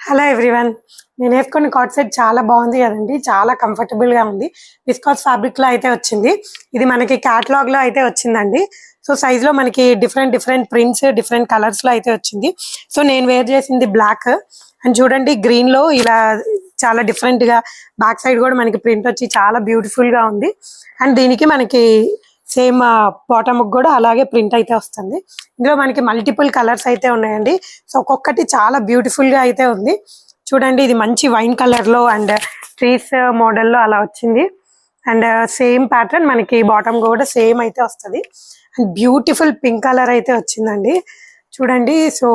Hello everyone, నేను వేసుకున్న cot set చాలా బాగుంది కదండి. చాలా కంఫర్టబుల్ గా ఉంది. విస్కాస్ ఫ్యాబ్రిక్ లో అయితే వచ్చింది. ఇది మనకి క్యాటలాగ్ లో అయితే వచ్చిందండి. సో సైజ్ లో మనకి different different prints, different colours లో అయితే వచ్చింది. సో నేను వేర్ చేసింది బ్లాక్ అండ్ చూడండి, గ్రీన్ లో ఇలా చాలా డిఫరెంట్ గా బ్యాక్ సైడ్ కూడా మనకి ప్రింట్ వచ్చి చాలా బ్యూటిఫుల్ గా ఉంది. అండ్ దీనికి మనకి సేమ్ బాటమ్ కూడా అలాగే ప్రింట్ అయితే వస్తుంది. ఇందులో మనకి మల్టిపుల్ కలర్స్ అయితే ఉన్నాయండి. సో ఒక్కొక్కటి చాలా బ్యూటిఫుల్ గా అయితే ఉంది. చూడండి, ఇది మంచి వైన్ కలర్ లో అండ్ ట్రీస్ మోడల్ లో అలా వచ్చింది. అండ్ సేమ్ ప్యాటర్న్ మనకి బాటమ్ కూడా సేమ్ అయితే వస్తుంది. అండ్ బ్యూటిఫుల్ పింక్ కలర్ అయితే వచ్చిందండి. చూడండి, సో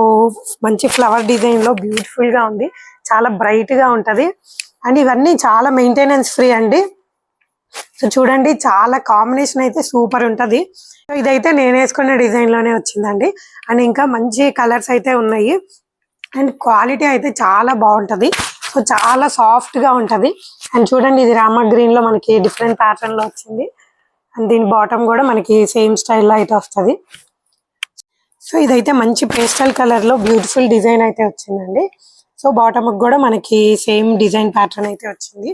మంచి ఫ్లవర్ డిజైన్ లో బ్యూటిఫుల్ గా ఉంది. చాలా బ్రైట్ గా ఉంటది. అండ్ ఇవన్నీ చాలా మెయింటెనెన్స్ ఫ్రీ అండి. సో చూడండి, చాలా కాంబినేషన్ అయితే సూపర్ ఉంటది. సో ఇదైతే నేను వేసుకున్న డిజైన్ లోనే వచ్చిందండి. అండ్ ఇంకా మంచి కలర్స్ అయితే ఉన్నాయి. అండ్ క్వాలిటీ అయితే చాలా బాగుంటది. సో చాలా సాఫ్ట్ గా ఉంటది. అండ్ చూడండి, ఇది రామా గ్రీన్ లో మనకి డిఫరెంట్ ప్యాటర్న్ లో వచ్చింది. అండ్ దీని బాటమ్ కూడా మనకి సేమ్ స్టైల్లో అయితే వస్తుంది. సో ఇదైతే మంచి పేస్టల్ కలర్ లో బ్యూటిఫుల్ డిజైన్ అయితే వచ్చిందండి. సో బాటమ్ కూడా మనకి సేమ్ డిజైన్ ప్యాటర్న్ అయితే వచ్చింది.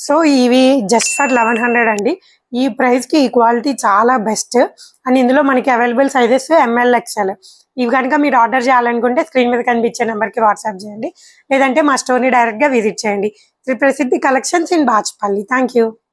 సో ఇవి జస్ట్ ఫర్ 1100 అండి. ఈ ప్రైస్ కి ఈ క్వాలిటీ చాలా బెస్ట్. అండ్ ఇందులో మనకి అవైలబుల్ సైజెస్ ML XL. ఇవి కనుక మీరు ఆర్డర్ చేయాలనుకుంటే స్క్రీన్ మీద కనిపించే నెంబర్ కి వాట్సాప్ చేయండి. లేదంటే మా స్టోర్ ని డైరెక్ట్ గా విజిట్ చేయండి. శ్రీ ప్రసిద్ధి collections in Bachupally. Thank you.